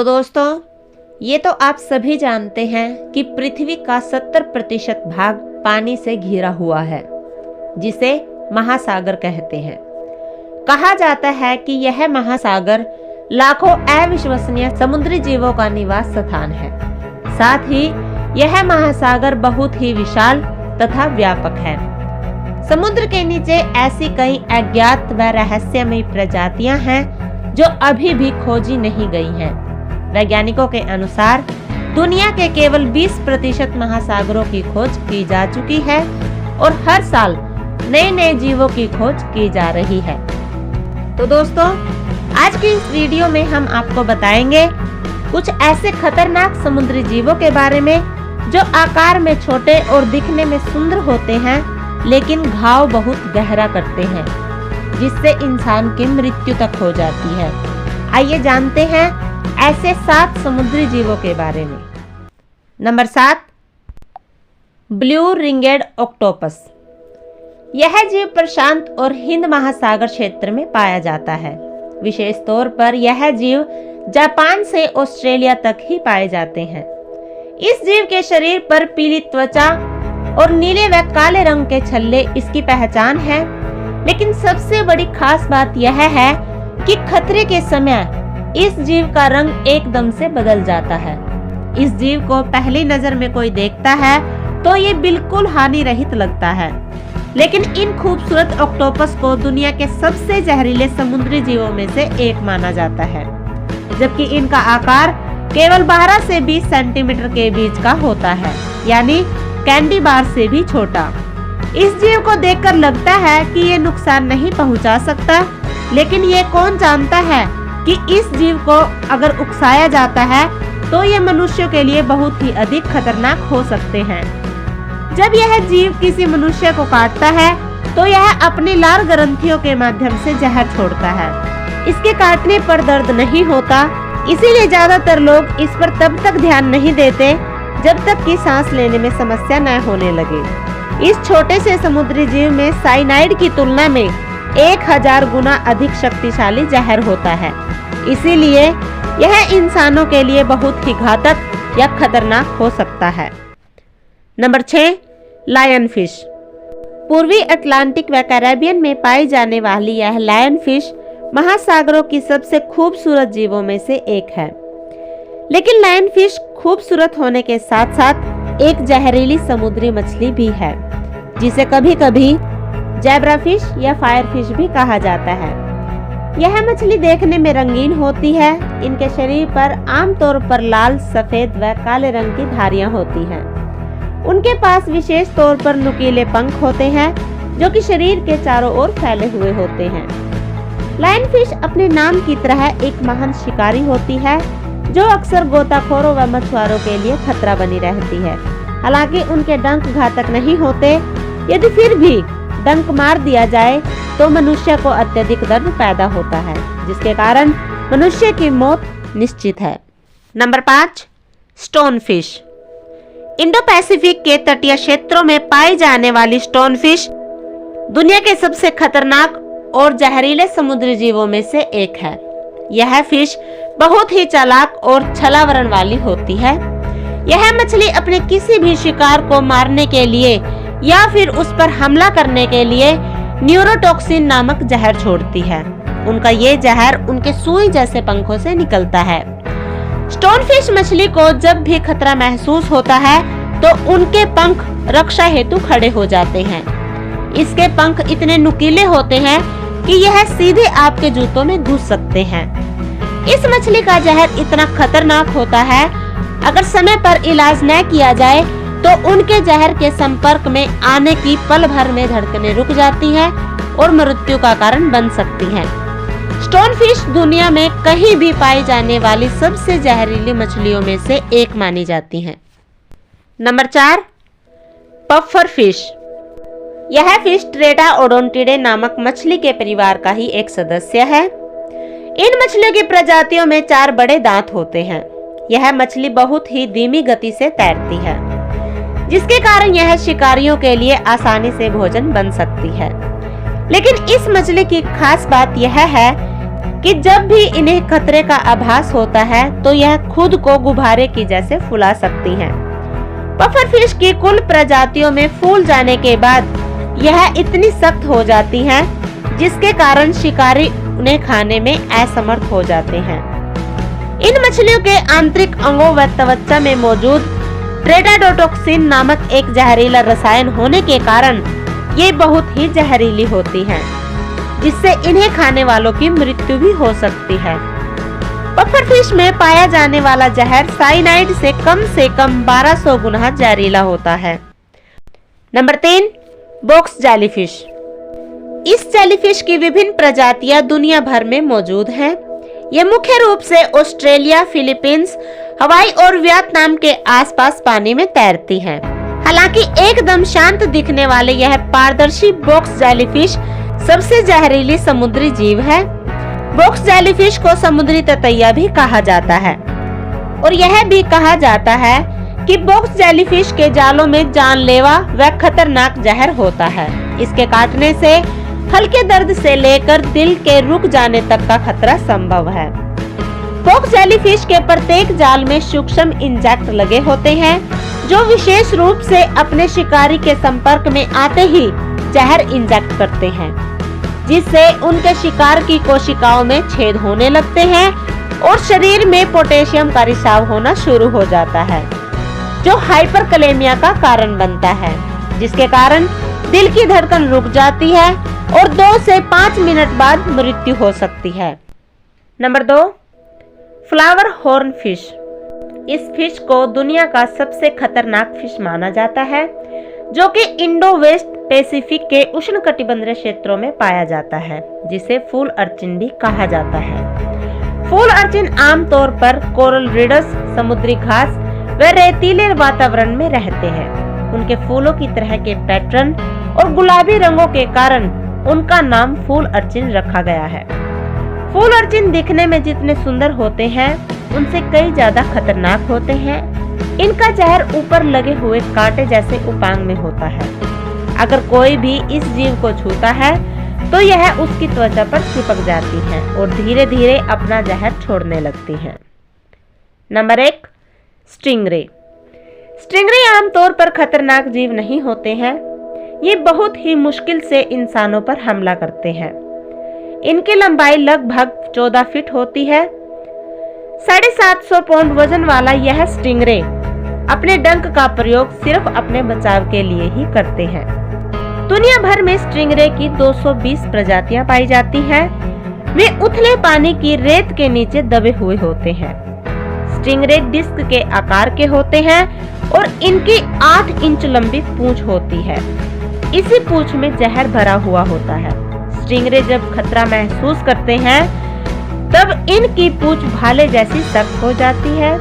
तो दोस्तों, ये तो आप सभी जानते हैं कि पृथ्वी का 70% भाग पानी से घिरा हुआ है, जिसे महासागर कहते हैं। कहा जाता है कि यह महासागर लाखों अविश्वसनीय समुद्री जीवों का निवास स्थान है। साथ ही यह महासागर बहुत ही विशाल तथा व्यापक है। समुद्र के नीचे ऐसी कई अज्ञात व रहस्यमयी प्रजातियां हैं जो अभी भी खोजी नहीं गई हैं। वैज्ञानिकों के अनुसार दुनिया के केवल 20% महासागरों की खोज की जा चुकी है और हर साल नए नए जीवों की खोज की जा रही है। तो दोस्तों, आज की इस वीडियो में हम आपको बताएंगे कुछ ऐसे खतरनाक समुद्री जीवों के बारे में जो आकार में छोटे और दिखने में सुंदर होते हैं, लेकिन घाव बहुत गहरा करते हैं, जिससे इंसान की मृत्यु तक हो जाती है। आइए जानते हैं ऐसे 7 समुद्री जीवों के बारे में। Number 7, blue ringed octopus. यह जीव प्रशांत और हिंद महासागर क्षेत्र में पाया जाता है। विशेष तौर पर यह जीव जापान से ऑस्ट्रेलिया तक ही पाए जाते हैं। इस जीव के शरीर पर पीली त्वचा और नीले व काले रंग के छल्ले इसकी पहचान है। लेकिन सबसे बड़ी खास बात यह है कि खतरे के समय इस जीव का रंग एकदम से बदल जाता है। इस जीव को पहली नजर में कोई देखता है तो ये बिल्कुल हानि रहित लगता है, लेकिन इन खूबसूरत ऑक्टोपस को दुनिया के सबसे जहरीले समुद्री जीवों में से एक माना जाता है, जबकि इनका आकार केवल 12 से 20 सेंटीमीटर के बीच का होता है, यानी कैंडी बार से भी छोटा। इस जीव को देखकर लगता है कि ये नुकसान नहीं पहुंचा सकता, लेकिन ये कौन जानता है कि इस जीव को अगर उकसाया जाता है तो ये मनुष्यों के लिए बहुत ही अधिक खतरनाक हो सकते हैं। जब यह जीव किसी मनुष्य को काटता है तो यह अपनी लार ग्रंथियों के माध्यम से जहर छोड़ता है। इसके काटने पर दर्द नहीं होता, इसीलिए ज्यादातर लोग इस पर तब तक ध्यान नहीं देते जब तक कि सांस लेने में समस्या न होने लगे। इस छोटे से समुद्री जीव में साइनाइड की तुलना में 1000 गुना अधिक शक्तिशाली जहर होता है, इसीलिए यह इंसानों के लिए बहुत ही घातक या खतरनाक हो सकता है। Number 6, lion fish. पूर्वी अटलांटिक व कैरेबियन में पाई जाने वाली यह लायन फिश महासागरों की सबसे खूबसूरत जीवों में से एक है। लेकिन लायन फिश खूबसूरत होने के साथ साथ एक जहरीली समुद्री मछली भी है, जिसे कभी कभी जैब्रा फिश या फायर फिश भी कहा जाता है। यह मछली देखने में रंगीन होती है। इनके शरीर पर आमतौर पर लाल, सफेद व काले रंग की धारियां होती हैं। उनके पास विशेष तौर पर नुकीले पंख होते हैं, जो कि शरीर के चारों ओर फैले हुए होते हैं। लायन फिश अपने नाम की तरह एक महान शिकारी होती है, जो अक्सर गोताखोरों व मछुआरों के लिए खतरा बनी रहती है। हालांकि उनके डंक घातक नहीं होते, यदि फिर भी डंक मार दिया जाए तो मनुष्य को अत्यधिक दर्द पैदा होता है, जिसके कारण मनुष्य की मौत निश्चित है। Number 5, stone fish. Indo Pacific के तटीय क्षेत्रों में पाई जाने वाली स्टोन फिश दुनिया के सबसे खतरनाक और जहरीले समुद्री जीवों में से एक है। यह फिश बहुत ही चालाक और छलावरण वाली होती है। यह मछली अपने किसी भी शिकार को मारने के लिए या फिर उस पर हमला करने के लिए न्यूरोटॉक्सिन नामक जहर छोड़ती है। उनका ये जहर उनके सुई जैसे पंखों से निकलता है। स्टोन फिश मछली को जब भी खतरा महसूस होता है तो उनके पंख रक्षा हेतु खड़े हो जाते हैं। इसके पंख इतने नुकीले होते हैं कि यह सीधे आपके जूतों में घुस सकते हैं। इस मछली का जहर इतना खतरनाक होता है, अगर समय पर इलाज न किया जाए तो उनके जहर के संपर्क में आने की पल भर में धड़कनें रुक जाती हैं और मृत्यु का कारण बन सकती हैं। स्टोन फिश दुनिया में कहीं भी पाई जाने वाली सबसे जहरीली मछलियों में से एक मानी जाती हैं। Number 4, puffer fish. यह फिश ट्रेटा ओडोंटिडे नामक मछली के परिवार का ही एक सदस्य है। इन मछलियों की प्रजातियों में 4 बड़े दांत होते हैं। यह मछली बहुत ही धीमी गति से तैरती है, जिसके कारण यह शिकारियों के लिए आसानी से भोजन बन सकती है। लेकिन इस मछली की खास बात यह है कि जब भी इन्हें खतरे का आभास होता है तो यह खुद को गुब्बारे की जैसे फुला सकती हैं। पफर फिश की कुल प्रजातियों में फूल जाने के बाद यह इतनी सख्त हो जाती हैं जिसके कारण शिकारी उन्हें खाने में असमर्थ हो जाते हैं। इन मछलियों के आंतरिक अंगों व त्वचा में मौजूद ट्रेडाडोटोक्सिन नामक एक जहरीला रसायन होने के कारण ये बहुत ही जहरीली होती हैं, जिससे इन्हें खाने वालों की मृत्यु भी हो सकती है। पफर फिश में पाया जाने वाला जहर साइनाइड से कम 1200 गुना जहरीला होता है। Number 3, box jellyfish. इस जेलीफिश की विभिन्न प्रजातियां दुनिया भर में मौजूद हैं। ये मुख्य रूप से ऑस्ट्रेलिया, फिलीपींस, हवाई और वियतनाम के आसपास पानी में तैरती हैं। हालांकि एकदम शांत दिखने वाले यह पारदर्शी बॉक्स जेलीफिश सबसे जहरीली समुद्री जीव है। बॉक्स जेलीफिश को समुद्री ततैया भी कहा जाता है और यह भी कहा जाता है कि बॉक्स जेलीफिश के जालों में जानलेवा व खतरनाक जहर होता है। इसके काटने से हल्के दर्द से लेकर दिल के रुक जाने तक का खतरा संभव है। बॉक्स जेलीफिश के प्रत्येक जाल में सूक्ष्म इंजेक्ट लगे होते हैं जो विशेष रूप से अपने शिकारी के संपर्क में आते ही जहर इंजेक्ट करते हैं, जिससे उनके शिकार की कोशिकाओं में छेद होने लगते हैं और शरीर में पोटेशियम का रिसाव होना शुरू हो जाता है, जो हाइपरकलेमिया का कारण बनता है, जिसके कारण दिल की धड़कन रुक जाती है और 2 से 5 मिनट बाद मृत्यु हो सकती है। Number 2, flower horn fish. इस फिश को दुनिया का सबसे खतरनाक फिश माना जाता है, जो कि इंडो वेस्ट पैसिफिक के उष्णकटिबंधीय क्षेत्रों में पाया जाता है, जिसे फूल अर्चिन भी कहा जाता है। फूल अर्चिन आमतौर पर कोरल रीड्स, समुद्री घास व रेतीले वातावरण में रहते हैं। उनके फूलों की तरह के पैटर्न और गुलाबी रंगों के कारण उनका नाम फूल अर्चिन रखा गया है। फूल अर्चिन दिखने में जितने सुंदर होते हैं उनसे कई ज्यादा खतरनाक होते हैं। इनका जहर ऊपर लगे हुए कांटे जैसे उपांग में होता है। अगर कोई भी इस जीव को छूता है तो यह उसकी त्वचा पर चिपक जाती है और धीरे धीरे अपना जहर छोड़ने लगती है। Number 1, stingray. स्टिंगरे आमतौर पर खतरनाक जीव नहीं होते हैं। ये बहुत ही मुश्किल से इंसानों पर हमला करते हैं। इनकी लंबाई लगभग 14 फीट होती है। 750 पाउंड वजन वाला यह स्टिंगरे अपने डंक का प्रयोग सिर्फ अपने बचाव के लिए ही करते हैं। दुनिया भर में स्टिंगरे की 220 प्रजातियां पाई जाती हैं। वे उथले पानी की रेत के नीचे दबे हुए होते हैं। स्टिंगरे डिस्क के आकार के होते हैं और इनकी 8 इंच लंबी पूंछ होती है। इसी पूंछ में जहर भरा हुआ होता है। स्टिंगरे जब खतरा महसूस करते हैं तब इनकी पूंछ भाले जैसी सख्त हो जाती है,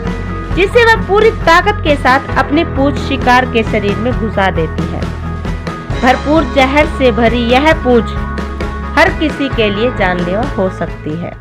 जिससे वह पूरी ताकत के साथ अपनी पूंछ शिकार के शरीर में घुसा देती है। भरपूर जहर से भरी यह पूंछ हर किसी के लिए जानलेवा हो सकती है।